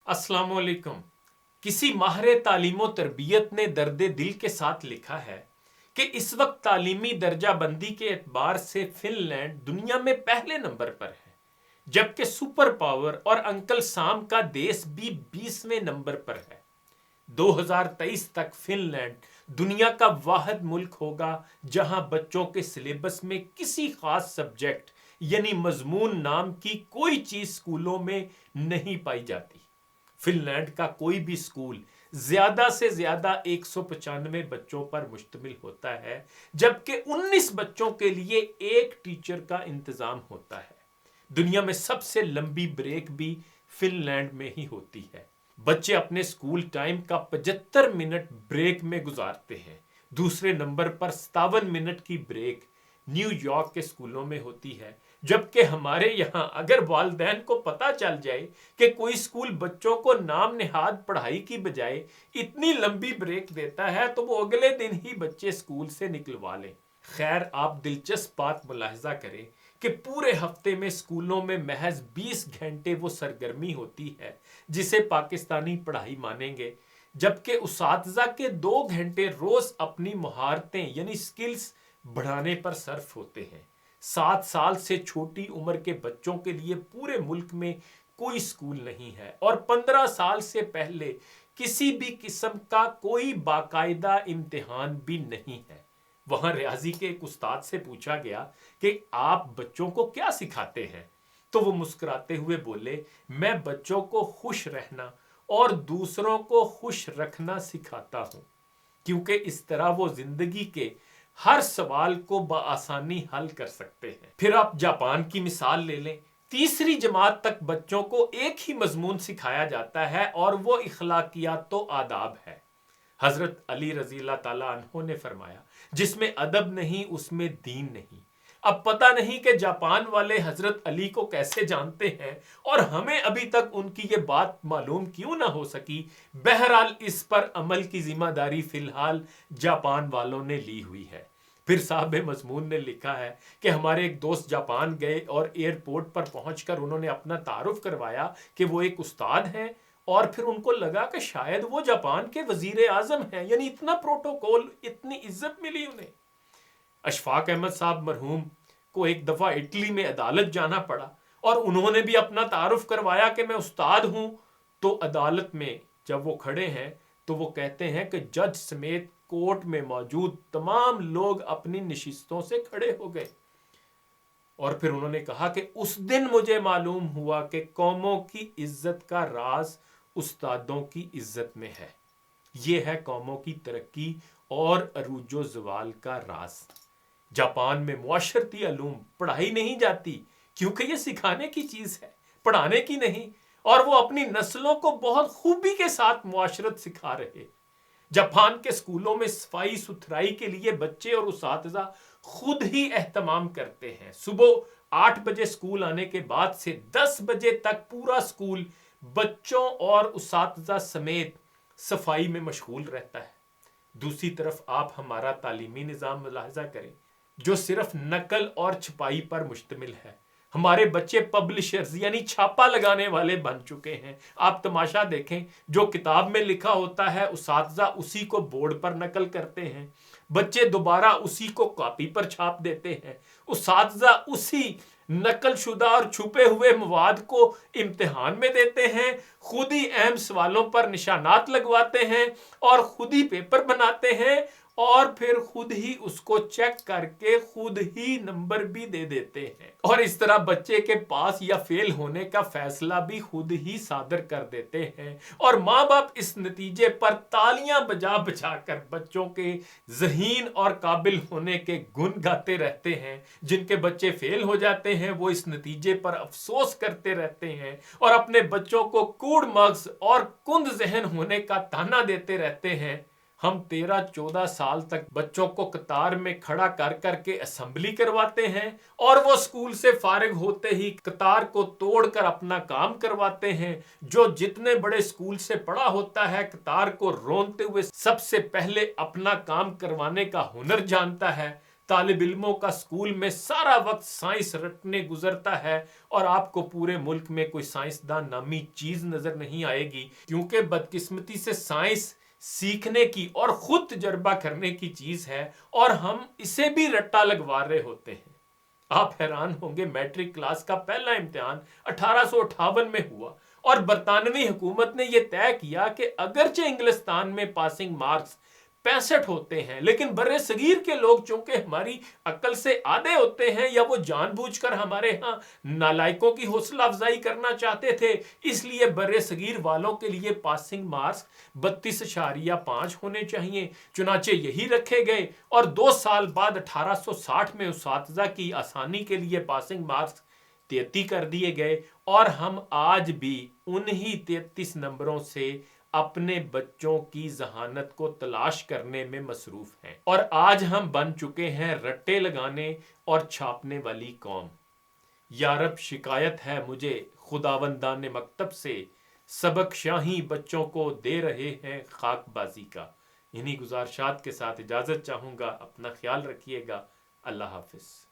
अस्सलाम वालेकुम। किसी माहिर तालीम व तरबियत ने दर्द दिल के साथ लिखा है कि इस वक्त तालीमी दर्जा बंदी के एतबार से फिनलैंड दुनिया में पहले नंबर पर है, जबकि सुपर पावर और अंकल साम का देश भी 20वें नंबर पर है। 2023 तक फिनलैंड दुनिया का वाहिद मुल्क होगा जहां बच्चों के सिलेबस में किसी खास सब्जेक्ट यानी मजमून नाम की कोई चीज स्कूलों में नहीं पाई जाती। फिनलैंड का कोई भी स्कूल ज्यादा से ज्यादा 195 बच्चों पर मुश्तमिल होता है, जबकि 19 बच्चों के लिए एक टीचर का इंतजाम होता है। दुनिया में सबसे लंबी ब्रेक भी फिनलैंड में ही होती है। बच्चे अपने स्कूल टाइम का 75 मिनट ब्रेक में गुजारते हैं। दूसरे नंबर पर 57 मिनट की ब्रेक न्यूयॉर्क के स्कूलों में होती है, जबकि हमारे यहाँ अगर वालिदैन को पता चल जाए कि कोई स्कूल बच्चों को नाम निहाद पढ़ाई की बजाय इतनी लंबी ब्रेक देता है तो वो अगले दिन ही बच्चे स्कूल से निकलवा लें। खैर, आप दिलचस्प बात मुलाहिजा करें कि पूरे हफ्ते में स्कूलों में महज 20 घंटे वो सरगर्मी होती है जिसे पाकिस्तानी पढ़ाई मानेंगे, जबकि उसातिज़ा के 2 घंटे रोज अपनी महारतें यानी स्किल्स बढ़ाने पर सर्फ होते हैं। 7 साल से छोटी उम्र के बच्चों के लिए पूरे मुल्क में कोई स्कूल नहीं है और 15 साल से पहले किसी भी किस्म का कोई बाकायदा इम्तिहान भी नहीं है। वहां रियाजी के एक उस्ताद से पूछा गया कि आप बच्चों को क्या सिखाते हैं, तो वो मुस्कुराते हुए बोले, मैं बच्चों को खुश रहना और दूसरों को खुश रखना सिखाता हूं, क्योंकि इस तरह वो जिंदगी के हर सवाल को बआसानी हल कर सकते हैं। फिर आप जापान की मिसाल ले लें। तीसरी जमात तक बच्चों को एक ही मजमून सिखाया जाता है और वो इखलाकियात तो आदाब है। हजरत अली रजी अल्लाह ताला अन्हो ने फरमाया, जिसमें अदब नहीं उसमें दीन नहीं। अब पता नहीं कि जापान वाले हजरत अली को कैसे जानते हैं और हमें अभी तक उनकी ये बात मालूम क्यों ना हो सकी। बहरहाल इस पर अमल की जिम्मेदारी फिलहाल जापान वालों ने ली हुई है। फिर साहब मजमून ने लिखा है कि हमारे एक दोस्त जापान गए और एयरपोर्ट पर पहुंचकर उन्होंने अपना तारुफ करवाया कि वो एक उस्ताद हैं, और फिर उनको लगा कि शायद वो जापान के वजीर आजम हैं, यानी इतना प्रोटोकॉल, इतनी इज्जत मिली उन्हें। अशफाक अहमद साहब मरहूम को एक दफा इटली में अदालत जाना पड़ा और उन्होंने भी अपना तारुफ करवाया कि मैं उस्ताद हूं। तो अदालत में जब वो खड़े हैं तो वो कहते हैं कि जज समेत कोर्ट में मौजूद तमाम लोग अपनी नशिस्तों से खड़े हो गए और फिर उन्होंने कहा कि उस दिन मुझे मालूम हुआ कि कौमों की इज्जत का राज उस्तादों की इज्जत में है। ये है कौमों की तरक्की और अरूजो जवाल का राज। जापान में मुआशरती अलूम पढ़ाई नहीं जाती क्योंकि ये सिखाने की चीज है, पढ़ाने की नहीं, और वो अपनी नस्लों को बहुत खूबी के साथ मुआशरत सिखा रहे। जापान के स्कूलों में सफाई सुथराई के लिए बच्चे और उसातिज़ा खुद ही एहतमाम करते हैं। सुबह 8 बजे स्कूल आने के बाद से 10 बजे तक पूरा स्कूल बच्चों और उसातिज़ा समेत सफाई में मशगूल रहता है। दूसरी तरफ आप हमारा तालीमी निज़ाम मुलाहिजा करें जो सिर्फ नकल और छपाई पर मुश्तमिल है। हमारे बच्चे पब्लिशर्स यानी छापा लगाने वाले बन चुके हैं। आप तमाशा देखें, जो किताब में लिखा होता है उसातिज़ा उसी को बोर्ड पर नकल करते हैं, बच्चे दोबारा उसी को कॉपी पर छाप देते हैं, उसातिज़ा उसी नकल शुदा और छुपे हुए मवाद को इम्तिहान में देते हैं, खुद ही अहम सवालों पर निशानात लगवाते हैं और खुद ही पेपर बनाते हैं और फिर खुद ही उसको चेक करके खुद ही नंबर भी दे देते हैं और इस तरह बच्चे के पास या फेल होने का फैसला भी खुद ही सादर कर देते हैं। और माँ बाप इस नतीजे पर तालियां बजा बजा कर बच्चों के ज़हीन और काबिल होने के गुण गाते रहते हैं। जिनके बच्चे फेल हो जाते हैं वो इस नतीजे पर अफसोस करते रहते हैं और अपने बच्चों को कूड़ मगज और कुंद जहन होने का ताना देते रहते हैं। हम 13-14 साल तक बच्चों को कतार में खड़ा कर करके असेंबली करवाते हैं और वो स्कूल से फारिग होते ही कतार को तोड़कर अपना काम करवाते हैं। जो जितने बड़े स्कूल से पढ़ा होता है कतार को रोनते हुए सबसे पहले अपना काम करवाने का हुनर जानता है। طالب علموں کا اسکول میں سارا وقت سائنس رٹنے گزرتا ہے اور آپ کو پورے ملک میں کوئی سائنسدان نامی چیز نظر نہیں آئے گی، کیونکہ بدقسمتی سے سائنس سیکھنے کی اور خود تجربہ کرنے کی چیز ہے اور ہم اسے بھی رٹا لگوا رہے ہوتے ہیں۔ آپ حیران ہوں گے، میٹرک کلاس کا پہلا امتحان 1858 میں ہوا اور برطانوی حکومت نے یہ طے کیا کہ اگرچہ انگلستان میں پاسنگ مارکس 65 ہوتے ہیں، لیکن برِ صغیر کے لوگ چونکہ ہماری عقل سے آدھے ہوتے ہیں یا وہ جان بوجھ کر ہمارے ہاں نالائکوں کی حوصلہ افزائی کرنا چاہتے تھے، اس لیے برِ صغیر والوں کے لیے پاسنگ مارکس 32.5 ہونے چاہیے۔ چنانچہ یہی رکھے گئے اور 2 سال بعد 1860 میں اساتذہ کی آسانی کے لیے پاسنگ مارکس 33 کر دیے گئے، اور ہم آج بھی انہی 33 نمبروں سے اپنے بچوں کی ذہانت کو تلاش کرنے میں مصروف ہیں، اور آج ہم بن چکے ہیں رٹے لگانے اور چھاپنے والی قوم۔ یا رب، شکایت ہے مجھے خداوندان مکتب سے، سبق شاہی بچوں کو دے رہے ہیں خاک بازی کا۔ انہی گزارشات کے ساتھ اجازت چاہوں گا، اپنا خیال رکھیے گا، اللہ حافظ۔